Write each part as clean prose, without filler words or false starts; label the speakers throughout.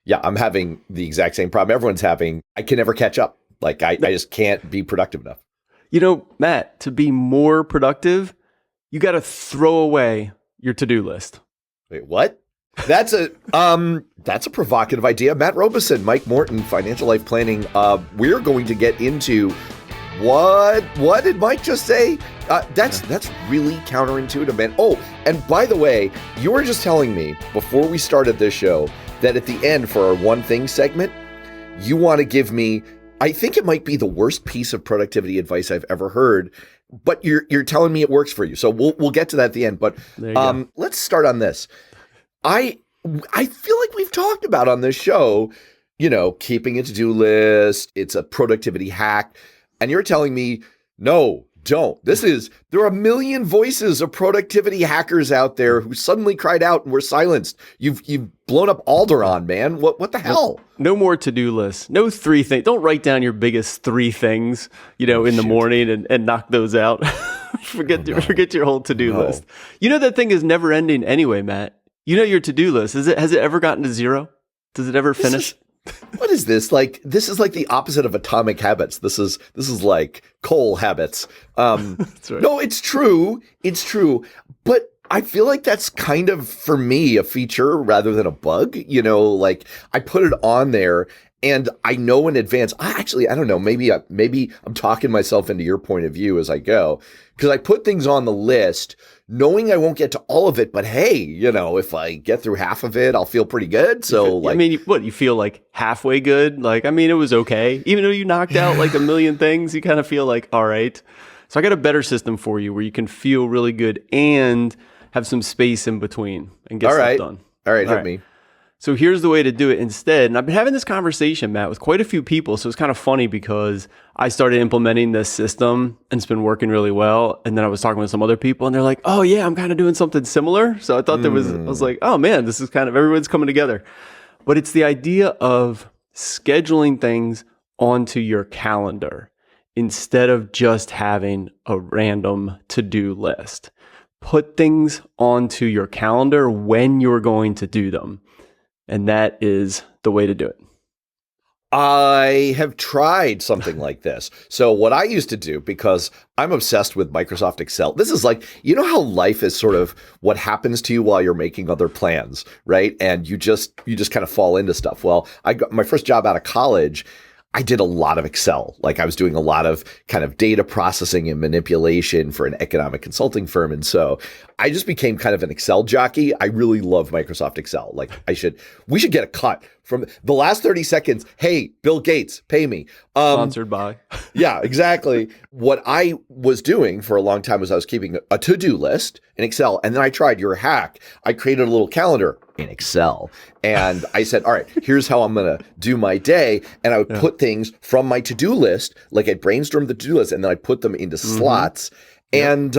Speaker 1: Yeah, I'm having the exact same problem everyone's having. I can never catch up. Like I just can't be productive enough.
Speaker 2: Matt, to be more productive, you got to throw away your to-do list.
Speaker 1: Wait, what? That's a provocative idea. Matt Robison, Mike Morton, Financial Life Planning. We're going to get into what did Mike just say? That's really counterintuitive, man. Oh, and by the way, you were just telling me before we started this show that at the end for our one thing segment, you want to give me, I think it might be the worst piece of productivity advice I've ever heard, but you're telling me it works for you. So we'll get to that at the end. But let's start on this. I feel like we've talked about on this show, keeping a to-do list. It's a productivity hack. And you're telling me, no, don't. There are a million voices of productivity hackers out there who suddenly cried out and were silenced. You've blown up Alderaan, man. What the hell?
Speaker 2: No more to-do lists. No 3 things. Don't write down your biggest 3 things, in the morning and knock those out. Forget your whole to-do list. That thing is never ending anyway, Matt. Your to-do list. Has it ever gotten to 0? Does it ever finish?
Speaker 1: What is this? Like, this is like the opposite of atomic habits. This is like coal habits.
Speaker 2: That's right.
Speaker 1: No, it's true. It's true. But I feel like that's kind of, for me, a feature rather than a bug. Like I put it on there and I know in advance. I don't know. Maybe I'm talking myself into your point of view as I go, because I put things on the list knowing I won't get to all of it, but hey, if I get through half of it, I'll feel pretty good. So
Speaker 2: you feel like halfway good? It was okay. Even though you knocked out like a million things, you kind of feel like, all right. So I got a better system for you where you can feel really good and have some space in between and get stuff done.
Speaker 1: All right, hit me.
Speaker 2: So here's the way to do it instead. And I've been having this conversation, Matt, with quite a few people. So it's kind of funny because I started implementing this system and it's been working really well. And then I was talking with some other people and they're like, oh yeah, I'm kind of doing something similar. So I thought I was like, oh man, this is kind of, everyone's coming together. But it's the idea of scheduling things onto your calendar instead of just having a random to-do list. Put things onto your calendar when you're going to do them. And that is the way to do it.
Speaker 1: I have tried something like this. So what I used to do, because I'm obsessed with Microsoft Excel, this is like, how life is sort of what happens to you while you're making other plans, right? And you just kind of fall into stuff. Well, I got my first job out of college. I did a lot of Excel. Like I was doing a lot of kind of data processing and manipulation for an economic consulting firm. And so I just became kind of an Excel jockey. I really love Microsoft Excel. Like we should get a cut from the last 30 seconds. Hey, Bill Gates, pay me.
Speaker 2: Sponsored by.
Speaker 1: Yeah, exactly. What I was doing for a long time was I was keeping a to-do list in Excel. And then I tried your hack. I created a little calendar in Excel. And I said, all right, here's how I'm going to do my day. And I would put things from my to-do list, like I brainstormed the to-do list, and then I put them into slots. And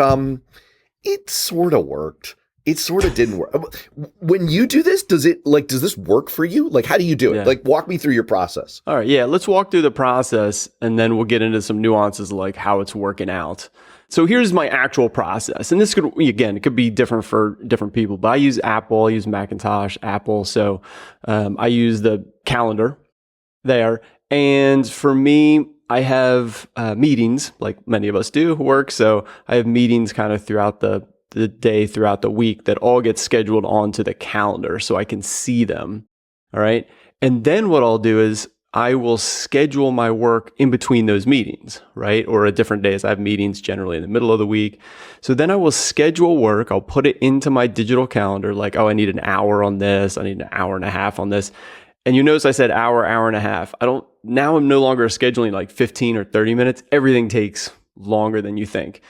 Speaker 1: it sort of worked. It sort of didn't work. When you do this, does this work for you? Like, how do you do it? Like, walk me through your process.
Speaker 2: All right. Yeah. Let's walk through the process and then we'll get into some nuances like how it's working out. So here's my actual process. And this it could be different for different people, but I use Apple, I use Macintosh, Apple. So I use the calendar there. And for me, I have meetings like many of us do who work. So I have meetings kind of throughout the day, throughout the week that all get scheduled onto the calendar so I can see them. All right. And then what I'll do is I will schedule my work in between those meetings, right? Or at different days. I have meetings generally in the middle of the week. So then I will schedule work. I'll put it into my digital calendar like, oh, I need an hour on this. I need an hour and a half on this. And you notice I said hour and a half. Now I'm no longer scheduling like 15 or 30 minutes. Everything takes longer than you think.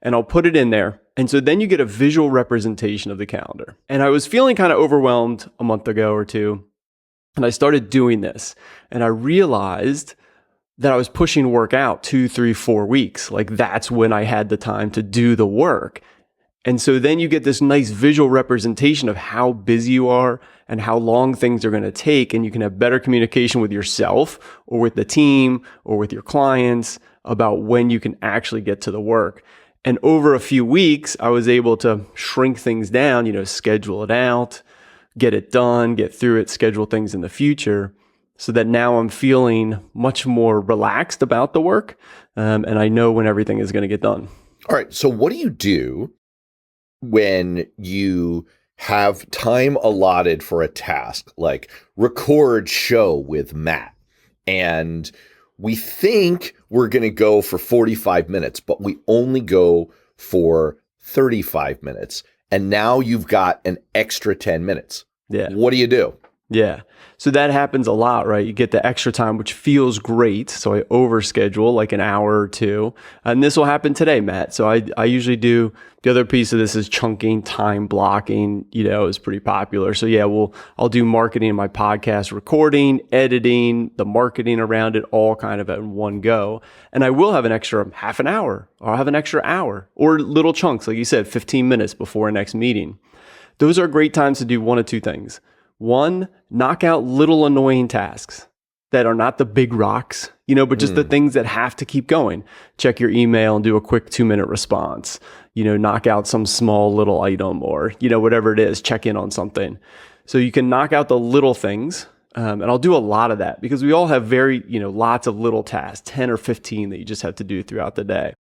Speaker 2: And I'll put it in there. And so then you get a visual representation of the calendar. And I was feeling kind of overwhelmed a month ago or two. And I started doing this and I realized that I was pushing work out 2, 3, 4 weeks. Like that's when I had the time to do the work. And so then you get this nice visual representation of how busy you are and how long things are going to take. And you can have better communication with yourself or with the team or with your clients about when you can actually get to the work. And over a few weeks, I was able to shrink things down, schedule it out, get it done, get through it, schedule things in the future, so that now I'm feeling much more relaxed about the work, and I know when everything is going to get done.
Speaker 1: All right. So what do you do when you have time allotted for a task, like record show with Matt, and we think we're going to go for 45 minutes, but we only go for 35 minutes. And now you've got an extra 10 minutes.
Speaker 2: Yeah.
Speaker 1: What do you do?
Speaker 2: Yeah. So that happens a lot, right? You get the extra time, which feels great. So I overschedule like an hour or two. And this will happen today, Matt. So I usually do, the other piece of this is chunking, time blocking, is pretty popular. So yeah, I'll do marketing in my podcast, recording, editing, the marketing around it, all kind of at one go. And I will have an extra half an hour, or I'll have an extra hour, or little chunks, like you said, 15 minutes before a next meeting. Those are great times to do one of two things. One, knock out little annoying tasks that are not the big rocks, but just the things that have to keep going. Check your email and do a quick 2-minute response, knock out some small little item, or, whatever it is, check in on something. So you can knock out the little things. And I'll do a lot of that because we all have very, lots of little tasks, 10 or 15 that you just have to do throughout the day.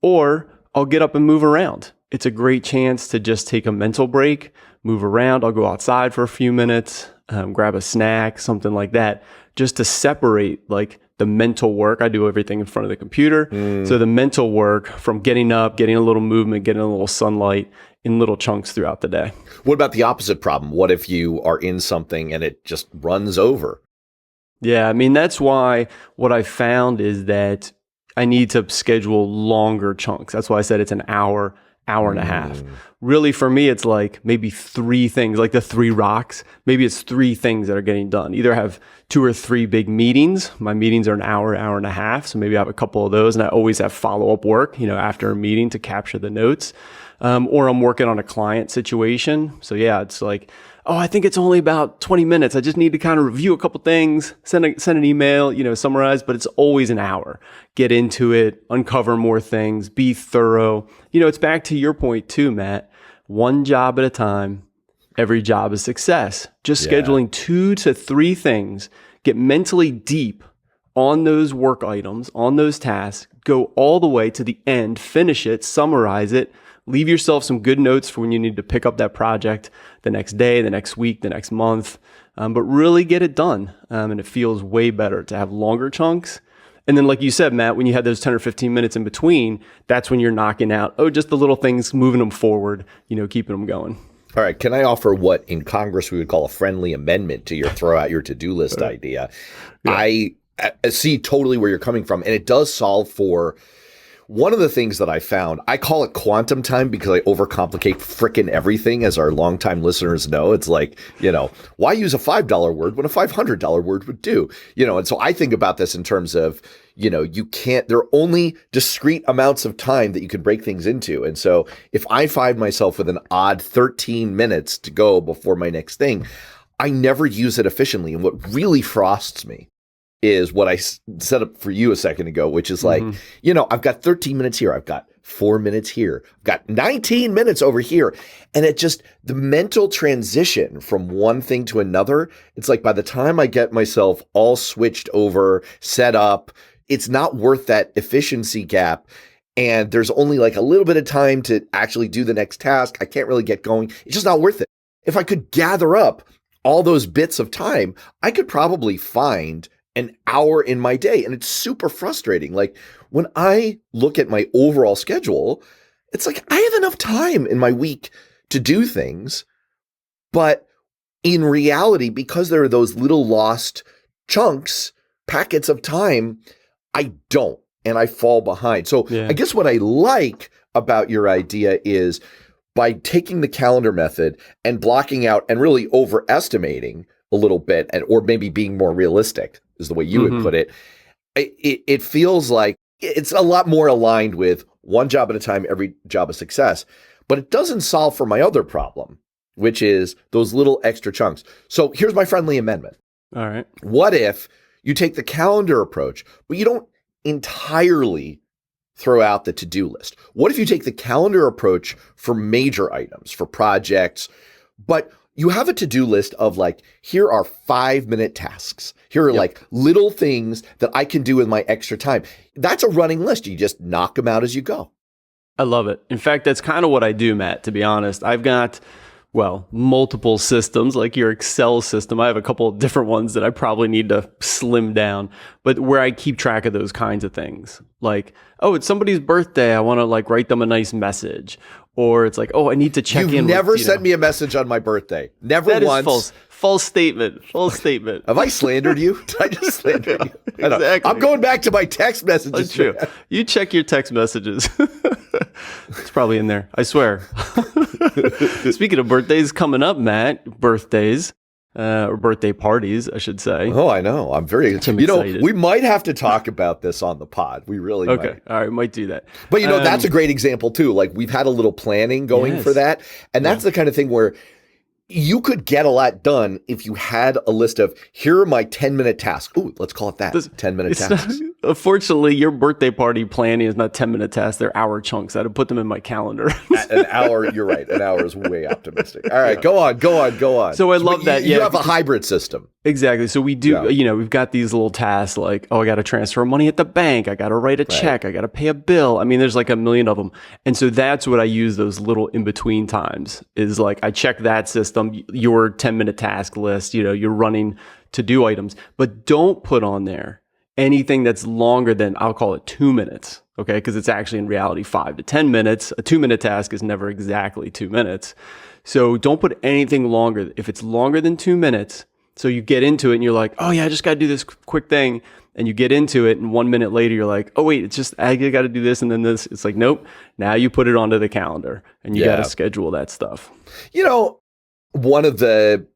Speaker 2: Or I'll get up and move around. It's a great chance to just take a mental break, move around. I'll go outside for a few minutes, grab a snack, something like that, just to separate like the mental work. I do everything in front of the computer. So the mental work from getting up, getting a little movement, getting a little sunlight in little chunks throughout the day.
Speaker 1: What about the opposite problem? What if you are in something and it just runs over?
Speaker 2: Yeah, I mean, that's why what I found is that I need to schedule longer chunks. That's why I said it's an hour and a half. Really, for me, it's like maybe 3 things, like the 3 rocks. Maybe it's 3 things that are getting done. Either have 2 or 3 big meetings. My meetings are an hour and a half. So maybe I have a couple of those, and I always have follow-up work, after a meeting to capture the notes. Or I'm working on a client situation. So yeah, it's like, I think it's only about 20 minutes. I just need to kind of review a couple things, send an email, summarize, but it's always an hour. Get into it, uncover more things, be thorough. It's back to your point too, Matt. One job at a time, every job is success. Just scheduling 2 to 3 things, get mentally deep on those work items, on those tasks, go all the way to the end, finish it, summarize it, leave yourself some good notes for when you need to pick up that project the next day, the next week, the next month, but really get it done. And it feels way better to have longer chunks. And then like you said, Matt, when you had those 10 or 15 minutes in between, that's when you're knocking out, just the little things, moving them forward, keeping them going.
Speaker 1: All right. Can I offer what in Congress we would call a friendly amendment to your throw out your to-do list idea? Yeah. I see totally where you're coming from. And it does solve for one of the things that I found. I call it quantum time because I overcomplicate frickin' everything, as our longtime listeners know. It's like, why use a $5 word when a $500 word would do? And so I think about this in terms of, you can't, there are only discrete amounts of time that you can break things into. And so if I find myself with an odd 13 minutes to go before my next thing, I never use it efficiently. And what really frosts me is what I set up for you a second ago, which is like, I've got 13 minutes here. I've got 4 minutes here. I've got 19 minutes over here. And it just, the mental transition from one thing to another, it's like by the time I get myself all switched over, set up, it's not worth that efficiency gap. And there's only like a little bit of time to actually do the next task. I can't really get going. It's just not worth it. If I could gather up all those bits of time, I could probably find an hour in my day. And it's super frustrating. Like when I look at my overall schedule, it's like I have enough time in my week to do things. But in reality, because there are those little lost chunks, packets of time, I don't. And I fall behind. So I guess what I like about your idea is by taking the calendar method and blocking out and really overestimating a little bit, or maybe being more realistic is the way you would put it. It feels like it's a lot more aligned with one job at a time, every job a success, but it doesn't solve for my other problem, which is those little extra chunks. So here's my friendly amendment.
Speaker 2: All right.
Speaker 1: What if you take the calendar approach, but you don't entirely throw out the to-do list? What if you take the calendar approach for major items, for projects, but you have a to-do list of like, here are 5-minute tasks. Here are like little things that I can do with my extra time. That's a running list. You just knock them out as you go.
Speaker 2: I love it. In fact, that's kind of what I do, Matt, to be honest. I've got, well, multiple systems like your Excel system. I have a couple of different ones that I probably need to slim down, but where I keep track of those kinds of things. Like, oh, it's somebody's birthday. I want to like write them a nice message. Or it's like, oh, I need to check in.
Speaker 1: You've never sent me a message on my birthday. Never
Speaker 2: that
Speaker 1: once.
Speaker 2: Is false. False statement. False statement.
Speaker 1: Have I slandered you? Did I just slander you?
Speaker 2: Exactly.
Speaker 1: I'm going back to my text messages.
Speaker 2: That's true. You check your text messages. It's probably in there. I swear. Speaking of birthdays coming up, Matt, birthdays. Or birthday parties, I should say.
Speaker 1: Oh, I know. I'm very excited. We might have to talk about this on the pod. We really might.
Speaker 2: Okay. All right. Might do that.
Speaker 1: But, that's a great example, too. Like, we've had a little planning going for that. And that's the kind of thing where you could get a lot done if you had a list of, here are my 10-minute tasks. Ooh, let's call it that. 10-minute tasks.
Speaker 2: Unfortunately, your birthday party planning is not 10-minute tasks. They're hour chunks. I had to put them in my calendar.
Speaker 1: An hour, you're right. An hour is way optimistic. All right, go on. So
Speaker 2: I love that.
Speaker 1: You have a hybrid system.
Speaker 2: Exactly. So we do, we've got these little tasks like, oh, I got to transfer money at the bank. I got to write a check. I got to pay a bill. I mean, there's like a million of them. And so that's what I use those little in-between times is like, I check that system, your 10-minute task list, you're running to-do items, but don't put on there anything that's longer than, I'll call it 2 minutes. Okay. Cause it's actually in reality 5 to 10 minutes. A 2-minute task is never exactly 2 minutes. So don't put anything longer. If it's longer than 2 minutes, so you get into it and you're like, oh yeah, I just got to do this quick thing. And you get into it and 1 minute later, you're like, oh wait, it's just, I got to do this and then this. It's like, nope. Now you put it onto the calendar and you got to schedule that stuff.
Speaker 1: One of the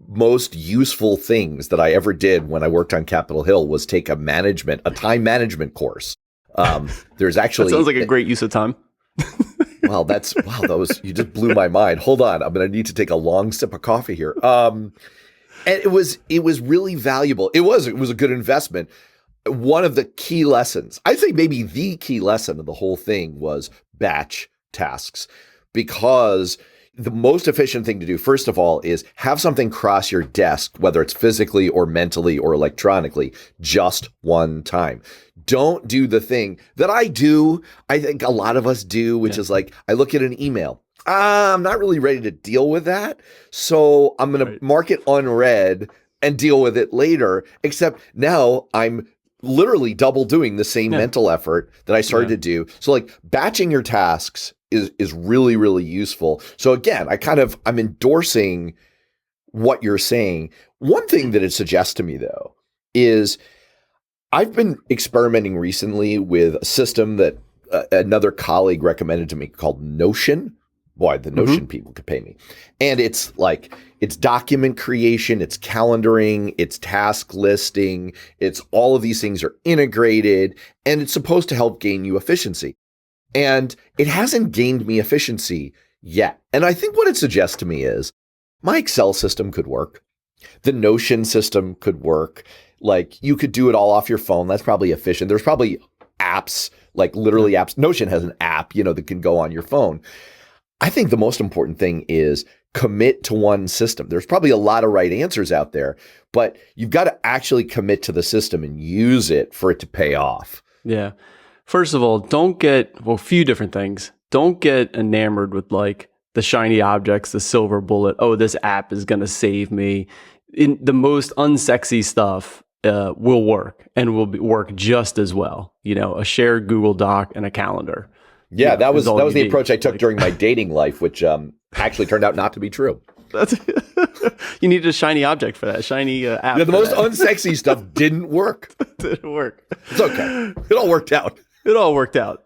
Speaker 1: most useful things that I ever did when I worked on Capitol Hill was take a time management course. There's actually,
Speaker 2: that sounds like a great use of time.
Speaker 1: Wow, you just blew my mind. Hold on. I'm going to need to take a long sip of coffee here. And it was really valuable. It was a good investment. One of the key lessons, I'd say maybe the key lesson of the whole thing was batch tasks, because the most efficient thing to do, first of all, is have something cross your desk, whether it's physically or mentally or electronically, just one time. Don't do the thing that I think a lot of us do, which is like, I look at an email. I'm not really ready to deal with that. So I'm going to mark it unread and deal with it later, except now I'm literally double doing the same mental effort that I started to do. So like batching your tasks is really, really useful. So again, I'm endorsing what you're saying. One thing that it suggests to me though, is I've been experimenting recently with a system that another colleague recommended to me called Notion. Boy, the Notion people could pay me. And it's like, it's document creation, it's calendaring, it's task listing, it's all of these things are integrated, and it's supposed to help gain you efficiency. And it hasn't gained me efficiency yet. And I think what it suggests to me is my Excel system could work. The Notion system could work. Like you could do it all off your phone. That's probably efficient. There's probably apps, like literally apps. Notion has an app, that can go on your phone. I think the most important thing is commit to one system. There's probably a lot of right answers out there, but you've got to actually commit to the system and use it for it to pay off.
Speaker 2: Yeah. First of all, a few different things. Don't get enamored with like the shiny objects, the silver bullet. Oh, this app is going to save me. In the most unsexy stuff will work and will work just as well. A shared Google Doc and a calendar.
Speaker 1: Yeah, that was the approach I took during my dating life, which actually turned out not to be true.
Speaker 2: You needed a shiny object for that, shiny app.
Speaker 1: Yeah, the most unsexy stuff didn't work.
Speaker 2: Didn't work.
Speaker 1: It's okay. It all worked out.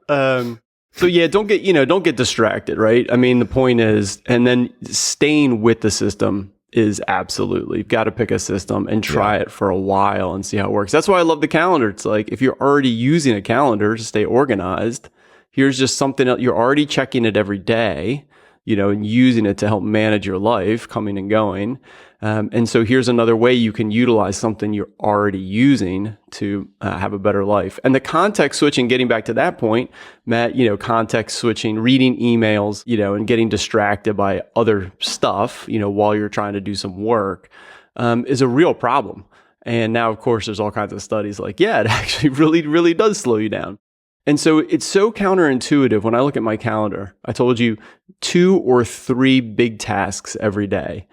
Speaker 2: So yeah, don't get distracted, right? I mean, the point is, and then staying with the system is absolutely, you've got to pick a system and try it for a while and see how it works. That's why I love the calendar. It's like, if you're already using a calendar to stay organized, here's just something else. You're already checking it every day, and using it to help manage your life coming and going. And so here's another way you can utilize something you're already using to have a better life. And the context switching, getting back to that point, Matt, context switching, reading emails, and getting distracted by other stuff, while you're trying to do some work, is a real problem. And now, of course, there's all kinds of studies like, it actually really, really does slow you down. And so it's so counterintuitive. When I look at my calendar, I told you 2 or 3 big tasks every day.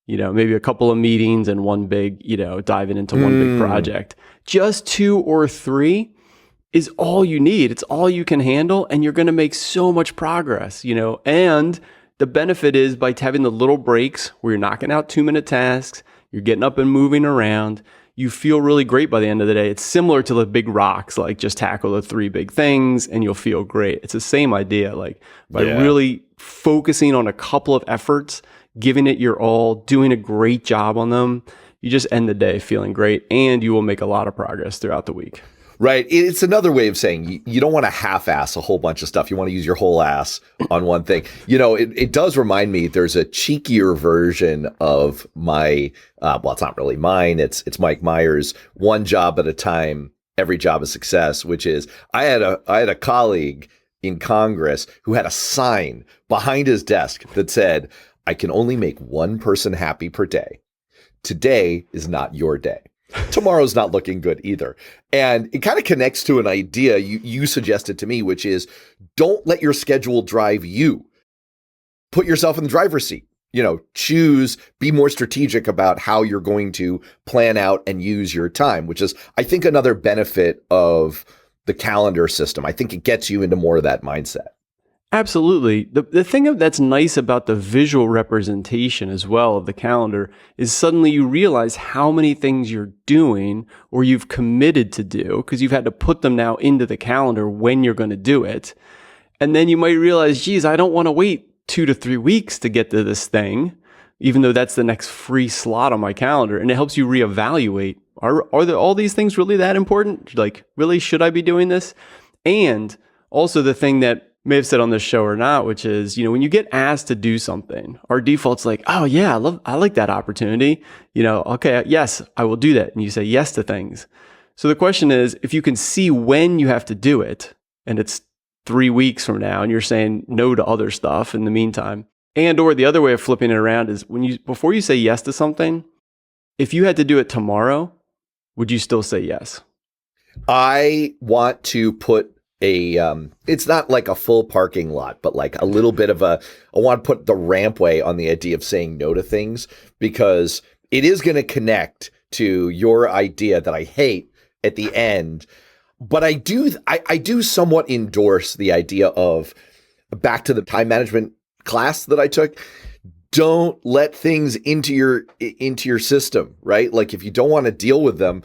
Speaker 2: Maybe a couple of meetings and one big, diving into one big project. Just 2 or 3 is all you need. It's all you can handle, and you're going to make so much progress, and the benefit is by having the little breaks where you're knocking out 2-minute tasks, you're getting up and moving around, you feel really great by the end of the day. It's similar to the big rocks, like just tackle the 3 big things and you'll feel great. It's the same idea, like by really focusing on a couple of efforts, giving it your all, doing a great job on them, you just end the day feeling great, and you will make a lot of progress throughout the week.
Speaker 1: Right. It's another way of saying you don't want to half-ass a whole bunch of stuff. You want to use your whole ass on one thing. It does remind me, there's a cheekier version of my, it's not really mine. It's Mike Myers, one job at a time, every job a success, which is I had a colleague in Congress who had a sign behind his desk that said, "I can only make one person happy per day. Today is not your day. Tomorrow's not looking good either." And it kind of connects to an idea you suggested to me, which is don't let your schedule drive you. Put yourself in the driver's seat. Choose, be more strategic about how you're going to plan out and use your time, which is, I think, another benefit of the calendar system. I think it gets you into more of that mindset.
Speaker 2: Absolutely. The thing that's nice about the visual representation as well of the calendar is suddenly you realize how many things you're doing or you've committed to do, because you've had to put them now into the calendar when you're going to do it. And then you might realize, geez, I don't want to wait 2 to 3 weeks to get to this thing, even though that's the next free slot on my calendar. And it helps you reevaluate, are all these things really that important? Like, really, should I be doing this? And also the thing that may have said on this show or not, which is, when you get asked to do something, our default's like, oh yeah, I like that opportunity. Okay, yes, I will do that. And you say yes to things. So the question is, if you can see when you have to do it, and it's 3 weeks from now, and you're saying no to other stuff in the meantime, and or the other way of flipping it around is before you say yes to something, if you had to do it tomorrow, would you still say yes?
Speaker 1: I want to put it's not like a full parking lot, but like a little bit of I want to put the rampway on the idea of saying no to things, because it is going to connect to your idea that I hate at the end. But I do somewhat endorse the idea of, back to the time management class that I took, don't let things into your system, right? Like, if you don't want to deal with them,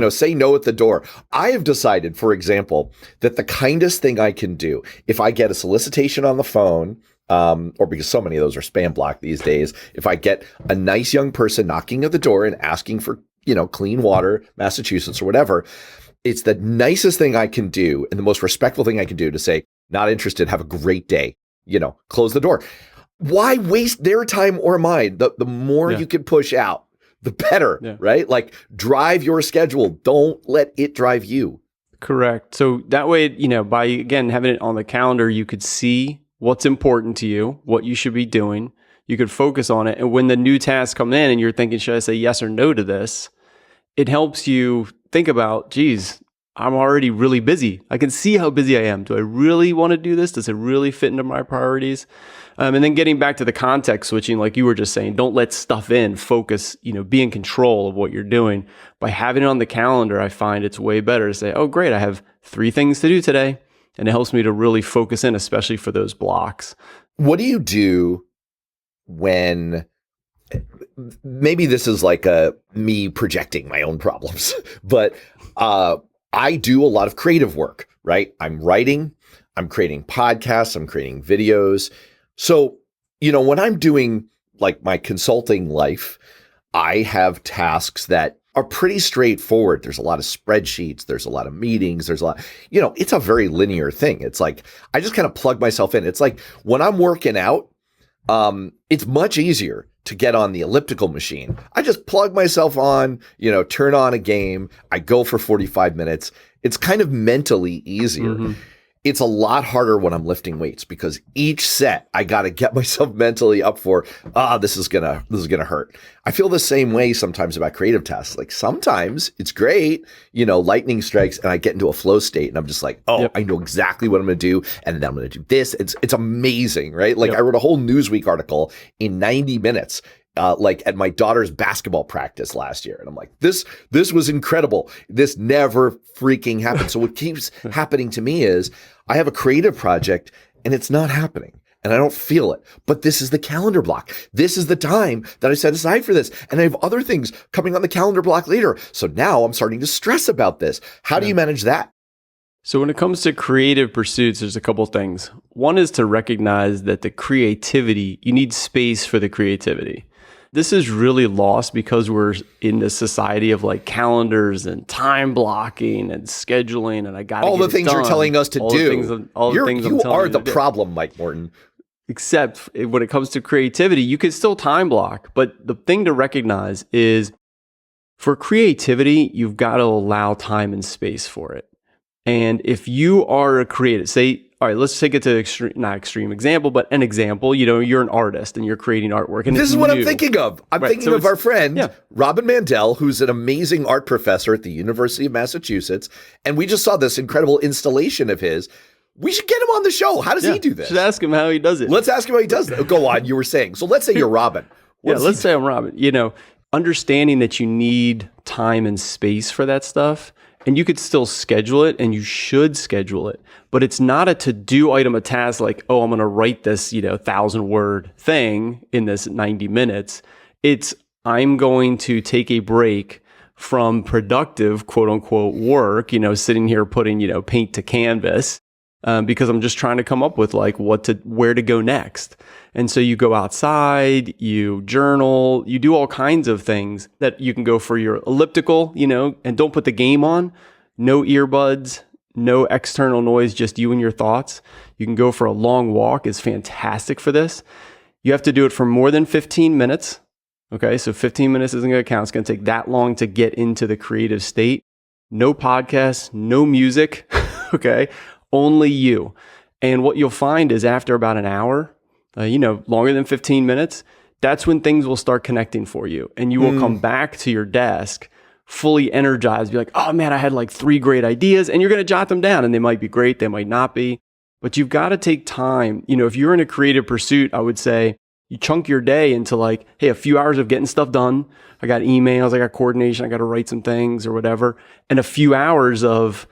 Speaker 1: say no at the door. I have decided, for example, that the kindest thing I can do, if I get a solicitation on the phone, or because so many of those are spam blocked these days, if I get a nice young person knocking at the door and asking for, clean water, Massachusetts or whatever, it's the nicest thing I can do and the most respectful thing I can do to say, not interested, have a great day, close the door. Why waste their time or mine? The more you can push out, the better, right? Like, drive your schedule. Don't let it drive you.
Speaker 2: Correct. So that way, by, again, having it on the calendar, you could see what's important to you, what you should be doing. You could focus on it. And when the new tasks come in and you're thinking, should I say yes or no to this? It helps you think about, geez, I'm already really busy. I can see how busy I am. Do I really want to do this? Does it really fit into my priorities? And then getting back to the context switching, like you were just saying, don't let stuff in, focus, be in control of what you're doing. By having it on the calendar, I find it's way better to say, oh, great, I have 3 things to do today. And it helps me to really focus in, especially for those blocks.
Speaker 1: What do you do when, maybe this is like me projecting my own problems, but I do a lot of creative work, right? I'm writing, I'm creating podcasts, I'm creating videos. So, when I'm doing like my consulting life, I have tasks that are pretty straightforward. There's a lot of spreadsheets, there's a lot of meetings, there's a lot, it's a very linear thing. It's like, I just kind of plug myself in. It's like when I'm working out, it's much easier to get on the elliptical machine. I just plug myself on, turn on a game. I go for 45 minutes. It's kind of mentally easier. Mm-hmm. It's a lot harder when I'm lifting weights because each set I got to get myself mentally up for, this is going to hurt. I feel the same way sometimes about creative tasks. Like sometimes it's great, lightning strikes and I get into a flow state and I'm just like, I know exactly what I'm going to do. And then I'm going to do this. It's amazing, right? Like I wrote a whole Newsweek article in 90 minutes. At my daughter's basketball practice last year. And I'm like, this was incredible. This never freaking happened. So what keeps happening to me is I have a creative project and it's not happening and I don't feel it. But this is the calendar block. This is the time that I set aside for this. And I have other things coming on the calendar block later. So now I'm starting to stress about this. How do you manage that?
Speaker 2: So when it comes to creative pursuits, there's a couple things. One is to recognize that the creativity, you need space for the creativity. This is really lost because we're in this society of like calendars and time blocking and scheduling, and I got
Speaker 1: all the things you're telling us to do. You are the problem, Mike Morton.
Speaker 2: Except when it comes to creativity, you can still time block. But the thing to recognize is for creativity, you've got to allow time and space for it. And if you are a creative, say, all right, let's take it to not extreme example, but an example, you're an artist and you're creating artwork. And
Speaker 1: this is what I'm thinking of. I'm thinking of our friend, Robin Mandel, who's an amazing art professor at the University of Massachusetts. And we just saw this incredible installation of his. We should get him on the show. How does he do this?
Speaker 2: Should ask him how he does it.
Speaker 1: Let's ask him how he does it. Go on, you were saying. So let's say you're Robin.
Speaker 2: Let's say I'm Robin. Understanding that you need time and space for that stuff. And you could still schedule it and you should schedule it, but it's not a to-do item, a task like, I'm going to write this, 1,000-word thing in this 90 minutes. It's, I'm going to take a break from productive, quote unquote, work, sitting here putting, paint to canvas, because I'm just trying to come up with like where to go next. And so you go outside, you journal, you do all kinds of things that you can go for your elliptical, and don't put the game on, no earbuds, no external noise, just you and your thoughts. You can go for a long walk. It's fantastic for this. You have to do it for more than 15 minutes. Okay. So 15 minutes isn't going to count. It's going to take that long to get into the creative state. No podcasts, no music. Okay. Only you. And what you'll find is after about an hour, longer than 15 minutes, that's when things will start connecting for you. And you will come back to your desk fully energized, be like, oh man, I had like 3 great ideas, and you're going to jot them down and they might be great, they might not be, but you've got to take time. If you're in a creative pursuit, I would say you chunk your day into like, hey, a few hours of getting stuff done. I got emails, I got coordination, I got to write some things or whatever, and a few hours of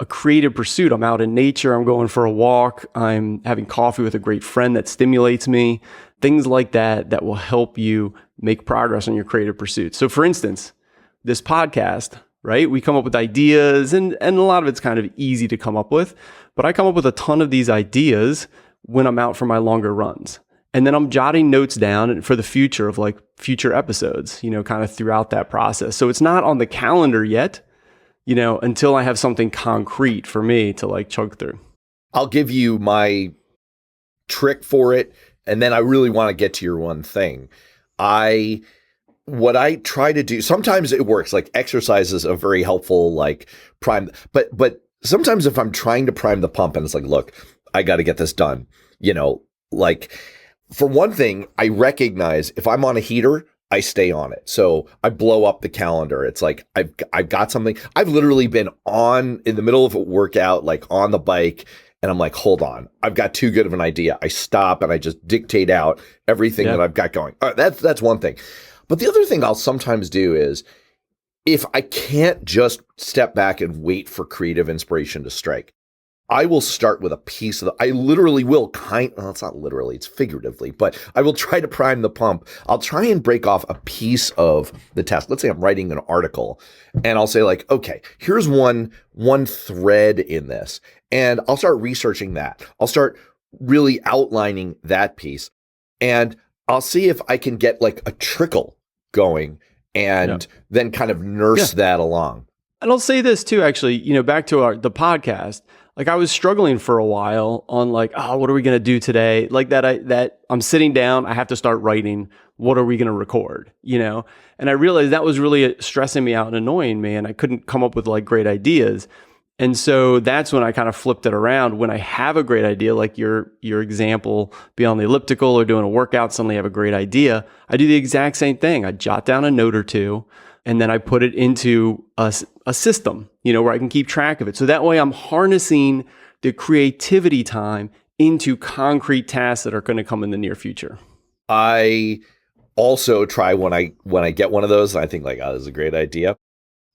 Speaker 2: a creative pursuit. I'm out in nature, I'm going for a walk, I'm having coffee with a great friend that stimulates me, things like that will help you make progress on your creative pursuits. So for instance, this podcast, right? We come up with ideas and a lot of it's kind of easy to come up with, but I come up with a ton of these ideas when I'm out for my longer runs. And then I'm jotting notes down for the future of like future episodes, kind of throughout that process. So it's not on the calendar yet, until I have something concrete for me to like chug through.
Speaker 1: I'll give you my trick for it. And then I really want to get to your one thing. What I try to do, sometimes it works, like exercise is a very helpful, like prime, but sometimes if I'm trying to prime the pump and it's like, look, I got to get this done, like for one thing, I recognize if I'm on a heater, I stay on it. So I blow up the calendar. It's like, I've got something. I've literally been in the middle of a workout, like on the bike. And I'm like, hold on, I've got too good of an idea. I stop and I just dictate out everything that I've got going. All right, that's one thing. But the other thing I'll sometimes do is if I can't just step back and wait for creative inspiration to strike, I will start with a piece of I literally will it's not literally, it's figuratively, but I will try to prime the pump. I'll try and break off a piece of the task. Let's say I'm writing an article and I'll say like, okay, here's one thread in this. And I'll start researching that. I'll start really outlining that piece. And I'll see if I can get like a trickle going and then kind of nurse that along.
Speaker 2: And I'll say this too, actually, back to the podcast. Like I was struggling for a while on like, what are we going to do today? Like that I'm sitting down, I have to start writing what are we going to record, And I realized that was really stressing me out and annoying me, and I couldn't come up with like great ideas. And so that's when I kind of flipped it around. When I have a great idea, like your example, be on the elliptical or doing a workout, suddenly I have a great idea. I do the exact same thing. I jot down a note or two, and then I put it into a system, where I can keep track of it. So that way I'm harnessing the creativity time into concrete tasks that are going to come in the near future.
Speaker 1: I also try when I get one of those and I think like, oh, this is a great idea.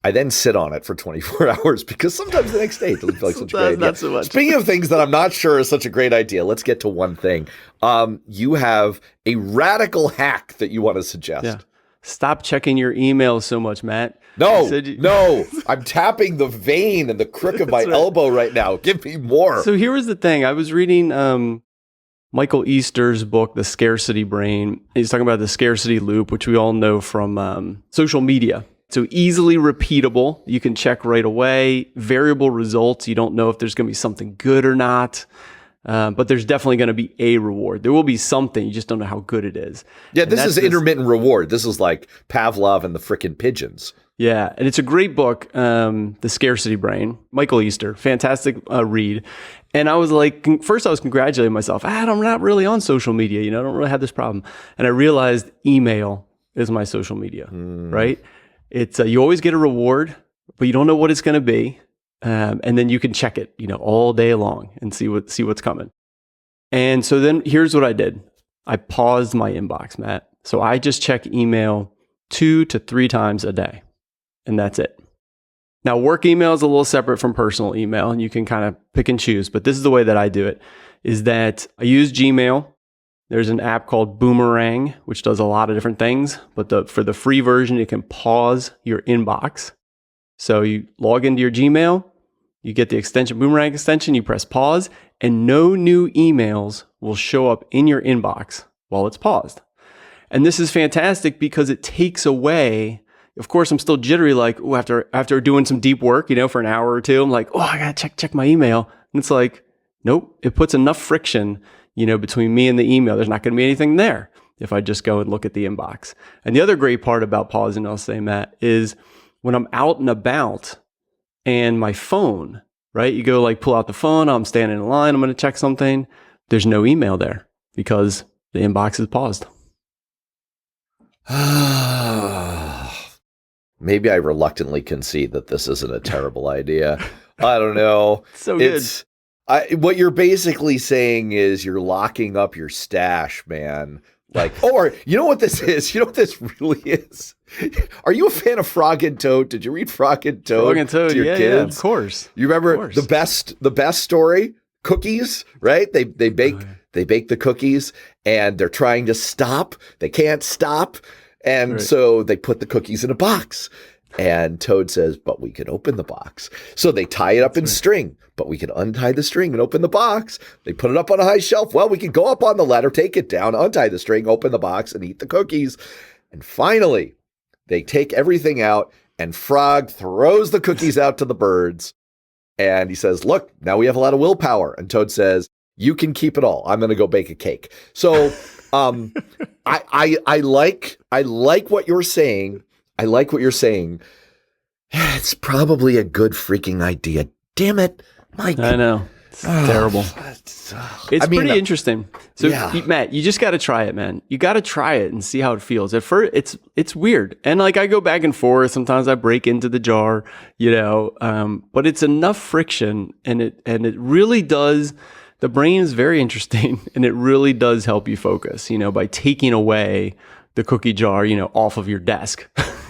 Speaker 1: I then sit on it for 24 hours because sometimes the next day it doesn't feel like such a great idea.
Speaker 2: Not so much.
Speaker 1: Speaking of things that I'm not sure is such a great idea, let's get to one thing. You have a radical hack that you want to suggest.
Speaker 2: Yeah. Stop checking your email so much, Matt.
Speaker 1: No, I'm tapping the vein and the crook of my elbow right now. Give me more.
Speaker 2: So here was the thing. I was reading Michael Easter's book, The Scarcity Brain. He's talking about the scarcity loop, which we all know from social media. So easily repeatable. You can check right away. Variable results. You don't know if there's going to be something good or not. But there's definitely going to be a reward. There will be something. You just don't know how good it is.
Speaker 1: Yeah, this is intermittent reward. This is like Pavlov and the frickin' pigeons.
Speaker 2: Yeah, and it's a great book, The Scarcity Brain. Michael Easter, fantastic read. And I was like, first I was congratulating myself. I'm not really on social media. I don't really have this problem. And I realized email is my social media, right? It's you always get a reward, but you don't know what it's going to be. And then you can check it, all day long and see what's coming. And so then here's what I did. I paused my inbox, Matt. So I just check email 2 to 3 times a day, and that's it. Now, work email is a little separate from personal email, and you can kind of pick and choose. But this is the way that I do it, is that I use Gmail. There's an app called Boomerang, which does a lot of different things. But for the free version, you can pause your inbox. So you log into your Gmail, you get the extension, Boomerang extension, you press pause, and no new emails will show up in your inbox while it's paused. And this is fantastic because it takes away, of course, I'm still jittery, like, after doing some deep work, for an hour or two, I'm like, I gotta check my email. And it's like, nope, it puts enough friction, between me and the email. There's not gonna be anything there if I just go and look at the inbox. And the other great part about pausing, I'll say, Matt, is when I'm out and about and my phone, right? You go pull out the phone, I'm standing in line, I'm going to check something. There's no email there because the inbox is paused.
Speaker 1: Maybe I reluctantly concede that this isn't a terrible idea. I don't know.
Speaker 2: So good.
Speaker 1: What you're basically saying is you're locking up your stash, man. Or you know what this is? You know what this really is? Are you a fan of Frog and Toad? Did you read Frog and Toad?
Speaker 2: Frog and Toad,
Speaker 1: to your kids?
Speaker 2: Yeah, of course.
Speaker 1: You remember the best story? Cookies, right? They bake the cookies and they're trying to stop. They can't stop. And so they put the cookies in a box. And Toad says, but we can open the box. So they tie it up in string, but we can untie the string and open the box. They put it up on a high shelf. Well, we can go up on the ladder, take it down, untie the string, open the box, and eat the cookies. And finally, they take everything out, and Frog throws the cookies out to the birds. And he says, look, now we have a lot of willpower. And Toad says, you can keep it all. I'm going to go bake a cake. So I like what you're saying. I like what you're saying. It's probably a good freaking idea. Damn it, Mike.
Speaker 2: I know. It's terrible. It's pretty interesting. So, Matt, you just got to try it, man. You got to try it and see how it feels. At first, it's weird. And I go back and forth. Sometimes I break into the jar, but it's enough friction and it really does. The brain is very interesting and it really does help you focus, by taking away the cookie jar, off of your desk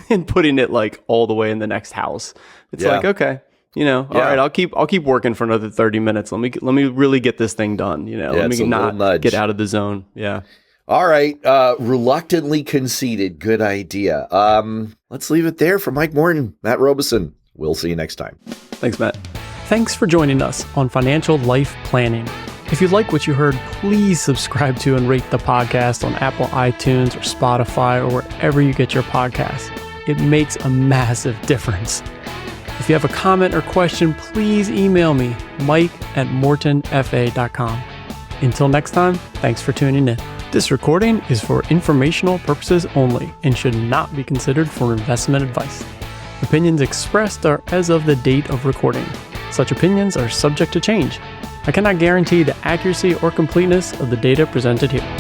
Speaker 2: and putting it all the way in the next house. It's okay, all right, I'll keep working for another 30 minutes. Let me really get this thing done, let me not get out of the zone. Yeah.
Speaker 1: All right. Reluctantly conceded. Good idea. Let's leave it there for Mike Morton, Matt Robison. We'll see you next time.
Speaker 2: Thanks, Matt.
Speaker 3: Thanks for joining us on Financial Life Planning. If you like what you heard, please subscribe to and rate the podcast on Apple iTunes or Spotify or wherever you get your podcasts. It makes a massive difference. If you have a comment or question, please email me, mike@mortonfa.com. Until next time, thanks for tuning in. This recording is for informational purposes only and should not be considered for investment advice. Opinions expressed are as of the date of recording. Such opinions are subject to change. I cannot guarantee the accuracy or completeness of the data presented here.